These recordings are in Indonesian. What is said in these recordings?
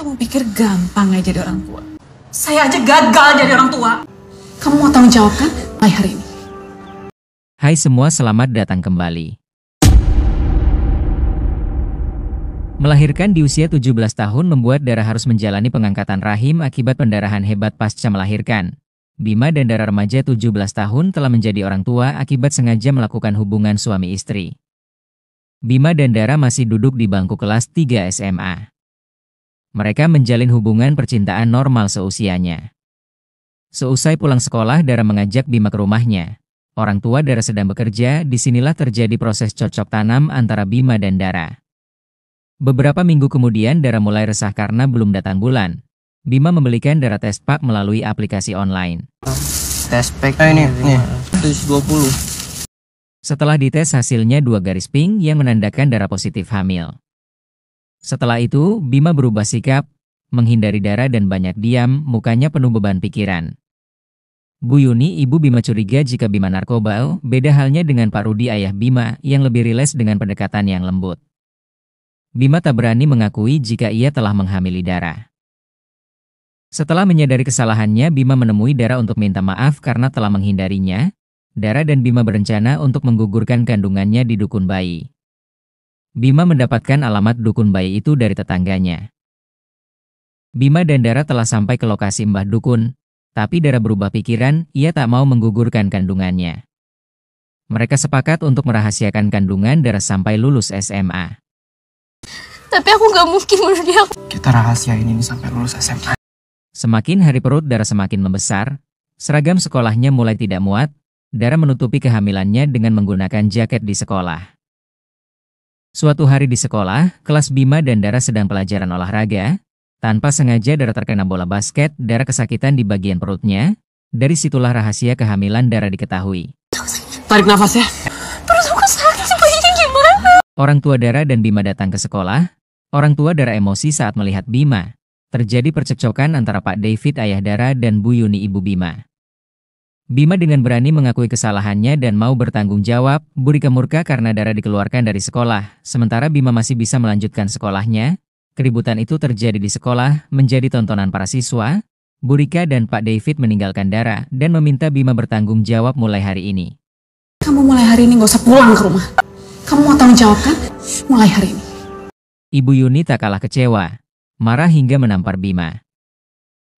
Kamu pikir gampang ya jadi orang tua? Saya aja gagal jadi orang tua. Kamu mau tanggung jawab kan hari ini? Hai semua, selamat datang kembali. Melahirkan di usia 17 tahun membuat Dara harus menjalani pengangkatan rahim akibat pendarahan hebat pasca melahirkan. Bima dan Dara remaja 17 tahun telah menjadi orang tua akibat sengaja melakukan hubungan suami istri. Bima dan Dara masih duduk di bangku kelas 3 SMA. Mereka menjalin hubungan percintaan normal seusianya. Seusai pulang sekolah, Dara mengajak Bima ke rumahnya. Orang tua Dara sedang bekerja, disinilah terjadi proses cocok tanam antara Bima dan Dara. Beberapa minggu kemudian Dara mulai resah karena belum datang bulan. Bima membelikan Dara tes pack melalui aplikasi online. Tes pack ini 20. Setelah dites hasilnya 2 garis pink yang menandakan Dara positif hamil. Setelah itu, Bima berubah sikap, menghindari Dara dan banyak diam, mukanya penuh beban pikiran. Bu Yuni, ibu Bima curiga jika Bima narkoba, beda halnya dengan Pak Rudi ayah Bima yang lebih rileks dengan pendekatan yang lembut. Bima tak berani mengakui jika ia telah menghamili Dara. Setelah menyadari kesalahannya, Bima menemui Dara untuk minta maaf karena telah menghindarinya. Dara dan Bima berencana untuk menggugurkan kandungannya di dukun bayi. Bima mendapatkan alamat dukun bayi itu dari tetangganya. Bima dan Dara telah sampai ke lokasi mbah dukun, tapi Dara berubah pikiran, ia tak mau menggugurkan kandungannya. Mereka sepakat untuk merahasiakan kandungan Dara sampai lulus SMA. Tapi aku gak mungkin bunuh dia. Kita rahasiain ini sampai lulus SMA. Semakin hari perut Dara semakin membesar, seragam sekolahnya mulai tidak muat, Dara menutupi kehamilannya dengan menggunakan jaket di sekolah. Suatu hari di sekolah, kelas Bima dan Dara sedang pelajaran olahraga. Tanpa sengaja Dara terkena bola basket, Dara kesakitan di bagian perutnya. Dari situlah rahasia kehamilan Dara diketahui. Tarik nafas ya. Perut aku sakit, bayinya gimana? Orang tua Dara dan Bima datang ke sekolah. Orang tua Dara emosi saat melihat Bima. Terjadi percekcokan antara Pak David ayah Dara dan Bu Yuni ibu Bima. Bima dengan berani mengakui kesalahannya dan mau bertanggung jawab. Bu Rika murka karena Dara dikeluarkan dari sekolah. Sementara Bima masih bisa melanjutkan sekolahnya. Keributan itu terjadi di sekolah, menjadi tontonan para siswa. Bu Rika dan Pak David meninggalkan Dara dan meminta Bima bertanggung jawab mulai hari ini. Kamu mulai hari ini gak usah pulang ke rumah. Kamu mau tanggung jawab kan mulai hari ini? Ibu Yuni tak kalah kecewa, marah hingga menampar Bima.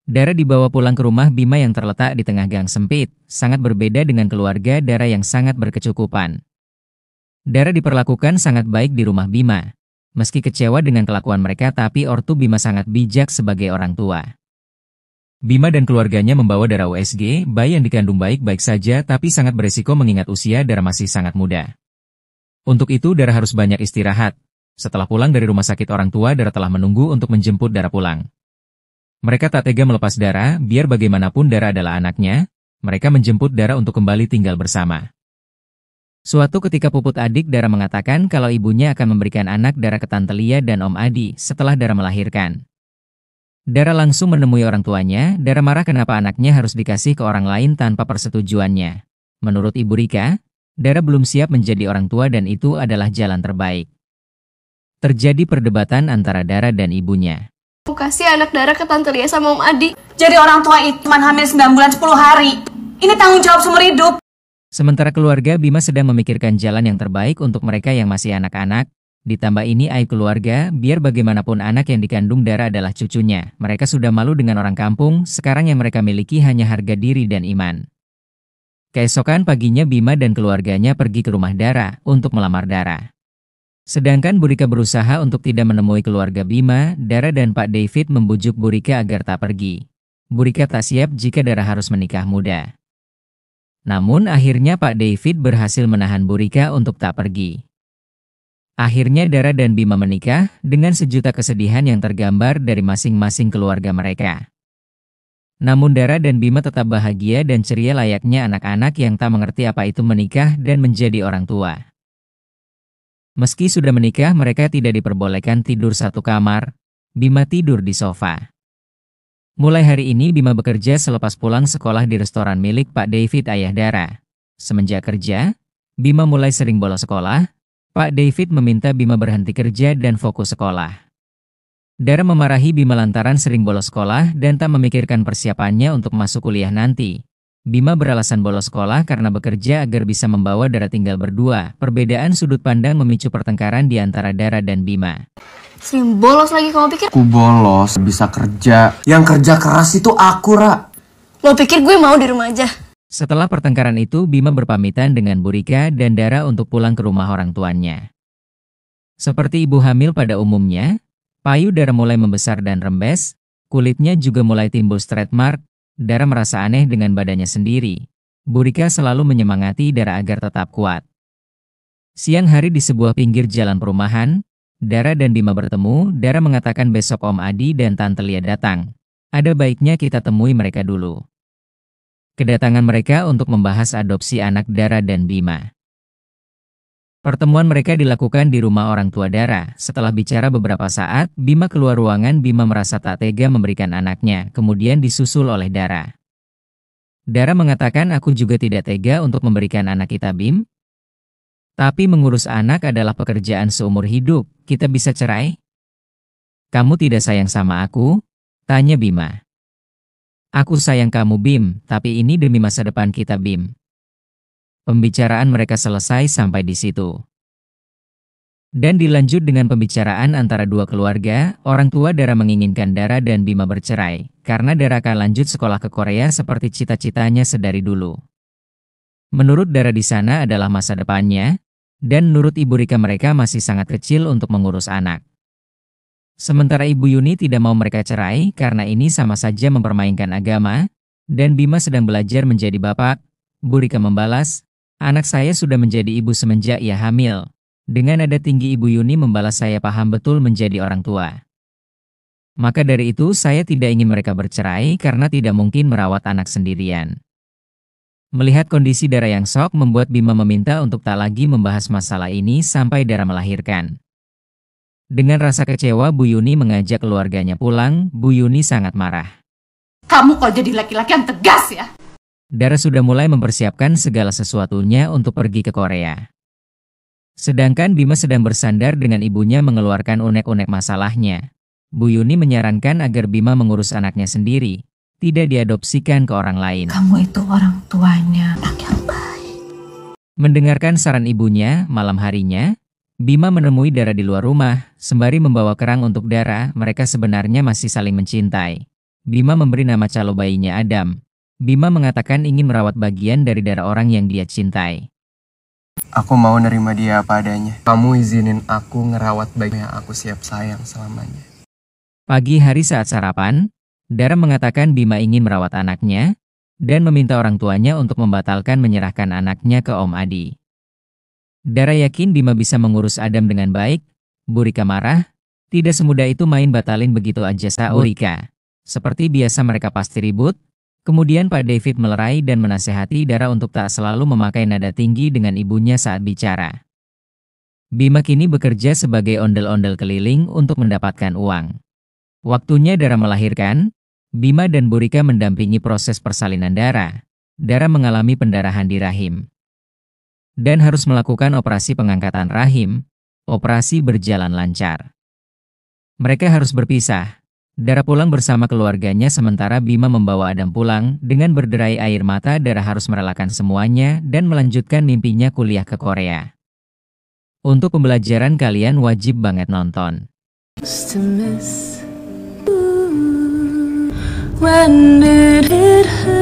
Dara dibawa pulang ke rumah Bima yang terletak di tengah gang sempit, sangat berbeda dengan keluarga Dara yang sangat berkecukupan. Dara diperlakukan sangat baik di rumah Bima. Meski kecewa dengan kelakuan mereka, tapi ortu Bima sangat bijak sebagai orang tua. Bima dan keluarganya membawa Dara USG, bayi yang dikandung baik-baik saja tapi sangat beresiko mengingat usia Dara masih sangat muda. Untuk itu Dara harus banyak istirahat. Setelah pulang dari rumah sakit orang tua, Dara telah menunggu untuk menjemput Dara pulang. Mereka tak tega melepas Dara, biar bagaimanapun Dara adalah anaknya. Mereka menjemput Dara untuk kembali tinggal bersama. Suatu ketika puput adik Dara mengatakan kalau ibunya akan memberikan anak Dara ke Tante Lia dan Om Adi setelah Dara melahirkan. Dara langsung menemui orang tuanya. Dara marah kenapa anaknya harus dikasih ke orang lain tanpa persetujuannya. Menurut Ibu Rika, Dara belum siap menjadi orang tua dan itu adalah jalan terbaik. Terjadi perdebatan antara Dara dan ibunya. Aku kasih anak Dara ke Tante Lia sama Om Adi. Jadi orang tua itu cuma hamil 9 bulan 10 hari. Ini tanggung jawab seumur hidup. Sementara keluarga Bima sedang memikirkan jalan yang terbaik untuk mereka yang masih anak-anak. Ditambah ini aib keluarga, biar bagaimanapun anak yang dikandung Dara adalah cucunya. Mereka sudah malu dengan orang kampung, sekarang yang mereka miliki hanya harga diri dan iman. Keesokan paginya Bima dan keluarganya pergi ke rumah Dara untuk melamar Dara. Sedangkan Bu Rika berusaha untuk tidak menemui keluarga Bima. Dara dan Pak David membujuk Bu Rika agar tak pergi. Bu Rika tak siap jika Dara harus menikah muda. Namun akhirnya Pak David berhasil menahan Bu Rika untuk tak pergi. Akhirnya Dara dan Bima menikah dengan sejuta kesedihan yang tergambar dari masing-masing keluarga mereka. Namun Dara dan Bima tetap bahagia dan ceria layaknya anak-anak yang tak mengerti apa itu menikah dan menjadi orang tua. Meski sudah menikah, mereka tidak diperbolehkan tidur satu kamar. Bima tidur di sofa. Mulai hari ini Bima bekerja selepas pulang sekolah di restoran milik Pak David ayah Dara. Semenjak kerja, Bima mulai sering bolos sekolah. Pak David meminta Bima berhenti kerja dan fokus sekolah. Dara memarahi Bima lantaran sering bolos sekolah dan tak memikirkan persiapannya untuk masuk kuliah nanti. Bima beralasan bolos sekolah karena bekerja agar bisa membawa Dara tinggal berdua. Perbedaan sudut pandang memicu pertengkaran di antara Dara dan Bima. Sering bolos lagi kamu pikir? Aku bolos, bisa kerja. Yang kerja keras itu aku, Ra. Lo pikir gue mau di rumah aja? Setelah pertengkaran itu, Bima berpamitan dengan Bu Rika dan Dara untuk pulang ke rumah orang tuanya. Seperti ibu hamil pada umumnya, payudara mulai membesar dan rembes, kulitnya juga mulai timbul stretch mark. Dara merasa aneh dengan badannya sendiri. Bu Rika selalu menyemangati Dara agar tetap kuat. Siang hari di sebuah pinggir jalan perumahan, Dara dan Bima bertemu. Dara mengatakan besok Om Adi dan Tante Lia datang. Ada baiknya kita temui mereka dulu. Kedatangan mereka untuk membahas adopsi anak Dara dan Bima. Pertemuan mereka dilakukan di rumah orang tua Dara. Setelah bicara beberapa saat, Bima keluar ruangan. Bima merasa tak tega memberikan anaknya, kemudian disusul oleh Dara. Dara mengatakan, aku juga tidak tega untuk memberikan anak kita, Bim. Tapi mengurus anak adalah pekerjaan seumur hidup, kita bisa cerai? Kamu tidak sayang sama aku? Tanya Bima. Aku sayang kamu, Bim, tapi ini demi masa depan kita, Bim. Pembicaraan mereka selesai sampai di situ. Dan dilanjut dengan pembicaraan antara dua keluarga. Orang tua Dara menginginkan Dara dan Bima bercerai, karena Dara akan lanjut sekolah ke Korea seperti cita-citanya sedari dulu. Menurut Dara di sana adalah masa depannya, dan menurut Ibu Rika mereka masih sangat kecil untuk mengurus anak. Sementara Ibu Yuni tidak mau mereka cerai karena ini sama saja mempermainkan agama, dan Bima sedang belajar menjadi bapak. Bu Rika membalas, anak saya sudah menjadi ibu semenjak ia hamil. Dengan nada tinggi Ibu Yuni membalas, saya paham betul menjadi orang tua. Maka dari itu saya tidak ingin mereka bercerai karena tidak mungkin merawat anak sendirian. Melihat kondisi Dara yang shock membuat Bima meminta untuk tak lagi membahas masalah ini sampai Dara melahirkan. Dengan rasa kecewa, Bu Yuni mengajak keluarganya pulang. Bu Yuni sangat marah. Kamu kok jadi laki-laki yang tegas ya? Dara sudah mulai mempersiapkan segala sesuatunya untuk pergi ke Korea. Sedangkan Bima sedang bersandar dengan ibunya mengeluarkan unek-unek masalahnya. Bu Yuni menyarankan agar Bima mengurus anaknya sendiri, tidak diadopsikan ke orang lain. Kamu itu orang tuanya, anak yang baik. Mendengarkan saran ibunya, malam harinya, Bima menemui Dara di luar rumah, sembari membawa kerang untuk Dara. Mereka sebenarnya masih saling mencintai. Bima memberi nama calo bayinya Adam. Bima mengatakan ingin merawat bagian dari Dara orang yang dia cintai. Aku mau nerima dia apa adanya. Kamu izinin aku ngerawat bayi yang aku siap sayang selamanya. Pagi hari saat sarapan, Dara mengatakan Bima ingin merawat anaknya, dan meminta orang tuanya untuk membatalkan menyerahkan anaknya ke Om Adi. Dara yakin Bima bisa mengurus Adam dengan baik. Bu Rika marah. Tidak semudah itu main batalin begitu aja, sahut Rika. Seperti biasa mereka pasti ribut. Kemudian Pak David melerai dan menasehati Dara untuk tak selalu memakai nada tinggi dengan ibunya saat bicara. Bima kini bekerja sebagai ondel-ondel keliling untuk mendapatkan uang. Waktunya Dara melahirkan. Bima dan Bu Rika mendampingi proses persalinan Dara. Dara mengalami pendarahan di rahim dan harus melakukan operasi pengangkatan rahim. Operasi berjalan lancar. Mereka harus berpisah. Dara pulang bersama keluarganya sementara Bima membawa Adam pulang. Dengan berderai air mata, Dara harus merelakan semuanya dan melanjutkan mimpinya kuliah ke Korea. Untuk pembelajaran kalian wajib banget nonton. When did it hurt?